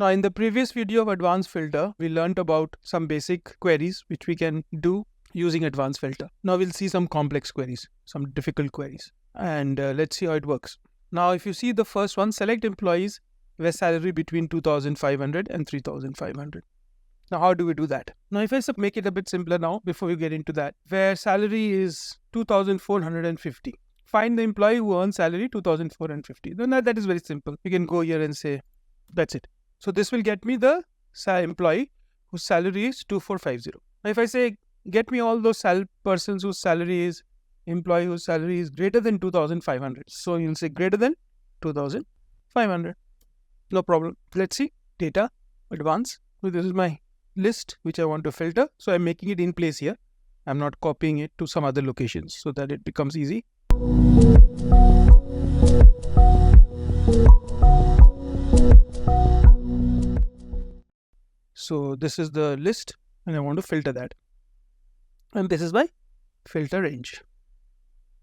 Now, in the previous video of advanced filter, we learned about some basic queries which we can do using advanced filter. Now we'll see some complex queries, some difficult queries, and let's see how it works. Now, if you see the first one, select employees where salary between 2,500 and 3,500. Now, how do we do that? Now, if I make it a bit simpler now, before we get into that, where salary is 2,450. Find the employee who earns salary 2,450. Then that is very simple. You can go here and say, that's it. So this will get me the employee whose salary is 2,450. Now, if I say, get me all those persons whose salary is, employee whose salary is greater than 2,500. So you'll say greater than 2,500. No problem. Let's see. Data, advanced. So this is my list which I want to filter. So I'm making it in place here. I'm not copying it to some other locations so that it becomes easy. So this is the list and I want to filter that. And this is my filter range.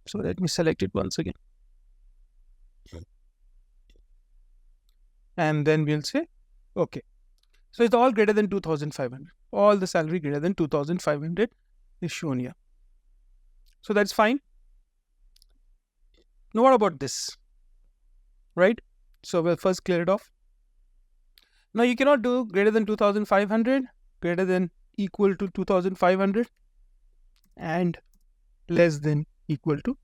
So let me select it once again. And then we'll say, okay. So it's all greater than 2,500. All the salary greater than 2,500 is shown here. So that's fine. Now what about this? Right? So we'll first clear it off. Now you cannot do greater than 2,500, greater than equal to 2,500 and less than equal to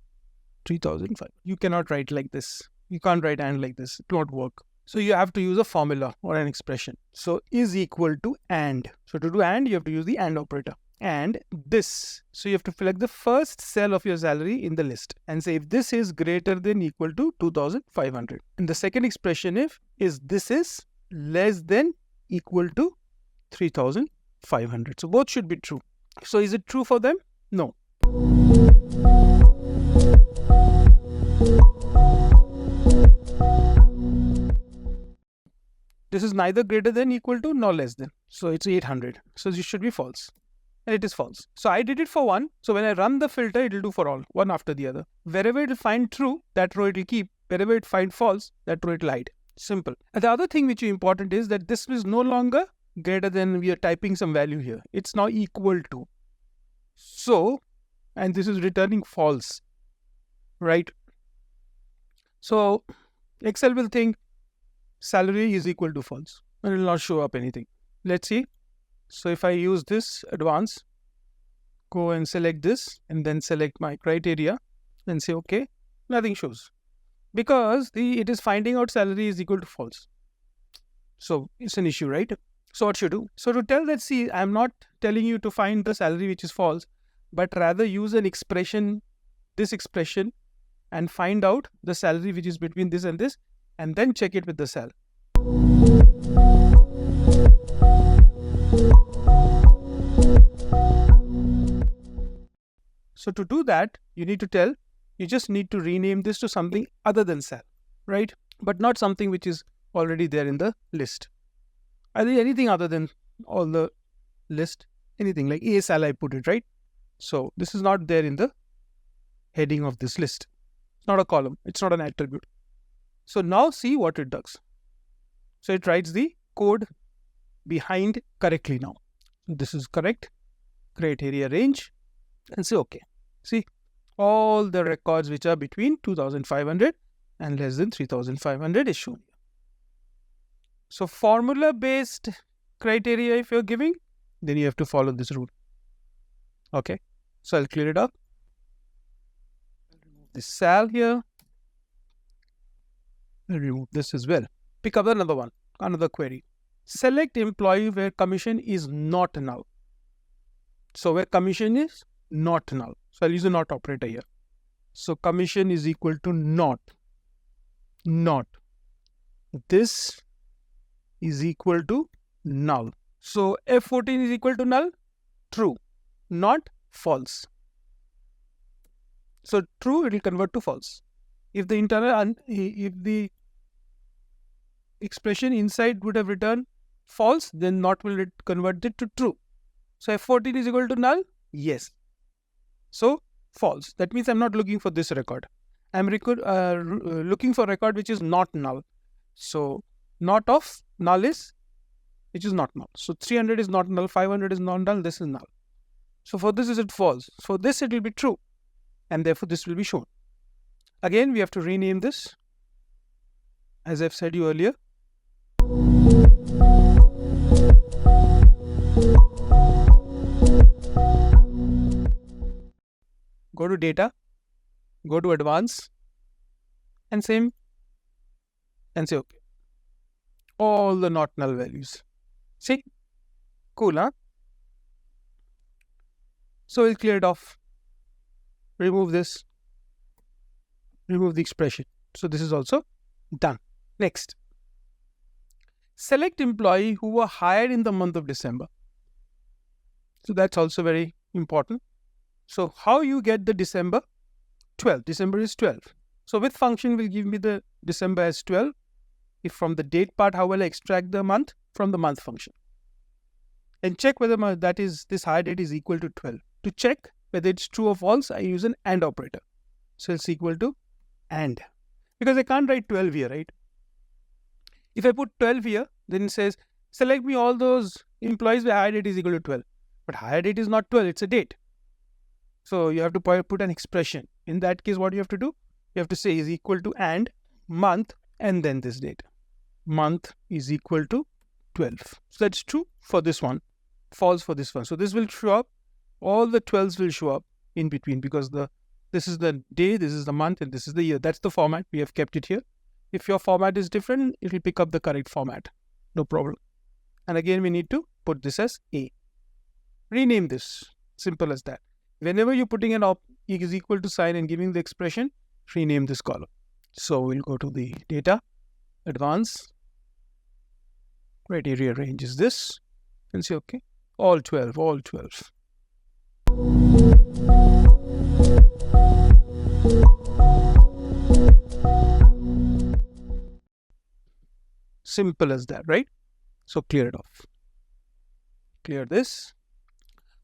3,500. You cannot write like this. You can't write and like this. It won't work. So you have to use a formula or an expression. So is equal to and. So to do and, you have to use the and operator. And this. So you have to select the first cell of your salary in the list and say if this is greater than equal to 2,500. And the second expression is this is less than equal to 3,500. So both should be true. So is it true for them? No. This is neither greater than equal to nor less than. So it's 800. So this should be false. And it is false. So I did it for one. So when I run the filter, it will do for all, one after the other. Wherever it will find true, that row it will keep. Wherever it find false, that row it will hide. Simple. And the other thing which is important is that this is no longer greater than, we are typing some value here. It's now equal to. So, and this is returning false, right? So Excel will think salary is equal to false and it will not show up anything. Let's see. So if I use this advanced, go and select this and then select my criteria and say okay, nothing shows because it is finding out salary is equal to false. So it's an issue, right? So what should you do? So to tell that, see, I'm not telling you to find the salary which is false, but rather use an expression, this expression, and find out the salary which is between this and this, and then check it with the cell. So to do that, you need to tell, you just need to rename this to something other than cell, right? But not something which is already there in the list. Either anything other than all the list, anything like A cell I put it, right? So this is not there in the heading of this list. It's not a column. It's not an attribute. So now see what it does. So it writes the code behind correctly now. This is correct. Criteria range and say okay. See all the records which are between 2,500 and less than 3,500 is shown here. So formula based criteria if you're giving, then you have to follow this rule. Okay. So I'll clear it up. Remove this cell here. I'll remove this as well. Pick up another one, another query. Select employee where commission is not null. So where commission is not null. So I'll use a not operator here. So commission is equal to not. This is equal to null. So F14 is equal to null. True. Not false. So true, it will convert to false. If the expression inside would have returned false, then not will it convert it to true. So F14 is equal to null? Yes. So false. That means I'm not looking for this record. I'm looking for record which is not null. So not of null is which is not null. So 300 is not null, 500 is non-null, this is null. So for this is it false. For this it will be true, and therefore this will be shown. Again, we have to rename this, as I've said you earlier. Go to data, go to advanced, and same, and say okay. All the not null values. See? Cool, huh? So we'll clear it off. Remove this. Remove the expression. So this is also done. Next. Select employee who were hired in the month of December. So that's also very important. So how you get the December? 12. December is 12. So with function will give me the December as 12. If from the date part, how will I extract the month? From the month function. And check whether this hire date is equal to 12. To check whether it's true or false, I use an AND operator. So it's equal to AND. Because I can't write 12 here, right? If I put 12 here, then it says, select me all those employees where hire date is equal to 12. But hire date is not 12, it's a date. So you have to put an expression. In that case, what you have to do? You have to say is equal to AND month and then this date. Month is equal to 12. So that's true for this one, false for this one. So this will show up, all the 12s will show up in between because this is the day, this is the month, and this is the year. That's the format. We have kept it here. If your format is different, it will pick up the correct format. No problem. And again, we need to put this as A. Rename this. Simple as that. Whenever you're putting an is equal to sign and giving the expression, rename this column. So we'll go to the data, advanced, criteria range is this, and say okay, all 12, all 12. Simple as that, right? So clear it off. Clear this.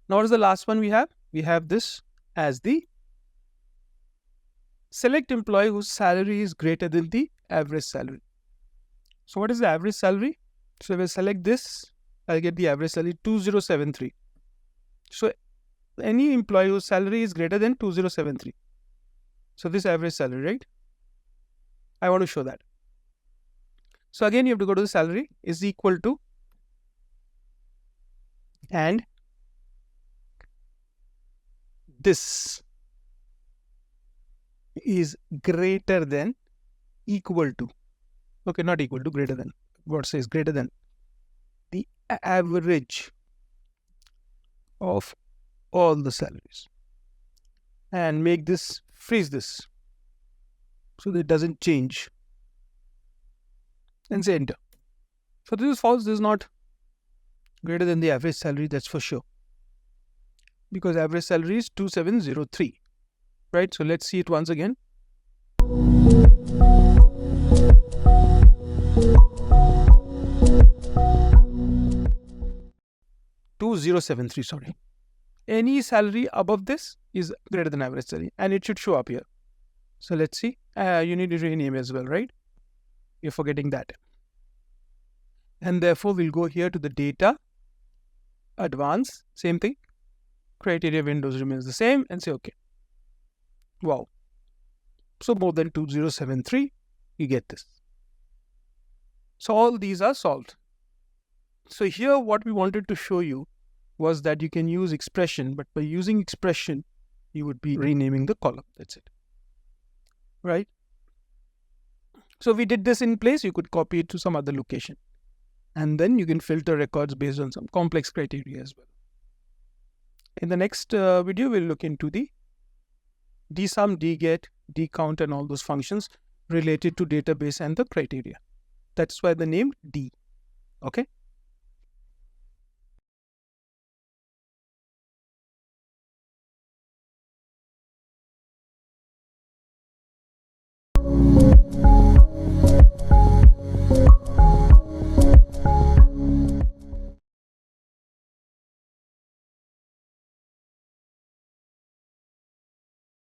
Now what is the last one we have? We have this as the select employee whose salary is greater than the average salary. So what is the average salary? So if I select this, I'll get the average salary 2073. So any employee whose salary is greater than 2073. So this average salary, right? I want to show that. So again, you have to go to the salary is equal to and this is greater than equal to. Okay, not equal to, greater than. What says greater than the average of all the salaries. And make this, freeze this, so that it doesn't change. And say enter. So this is false, this is not greater than the average salary, that's for sure. Because average salary is 2703. Right? So let's see it once again. $2073, sorry. Any salary above this is greater than average salary, and it should show up here. So let's see. You need to rename as well, right? You're forgetting that. And therefore, we'll go here to the data, advanced, same thing. Criteria windows remains the same, and say okay. Wow. So more than 2073, you get this. So all these are solved. So here what we wanted to show you was that you can use expression, but by using expression, you would be renaming the column. That's it. Right? So we did this in place. You could copy it to some other location. And then you can filter records based on some complex criteria as well. In the next video, we'll look into the dsum, dget, dcount, and all those functions related to database and the criteria. That's why the name D. Okay.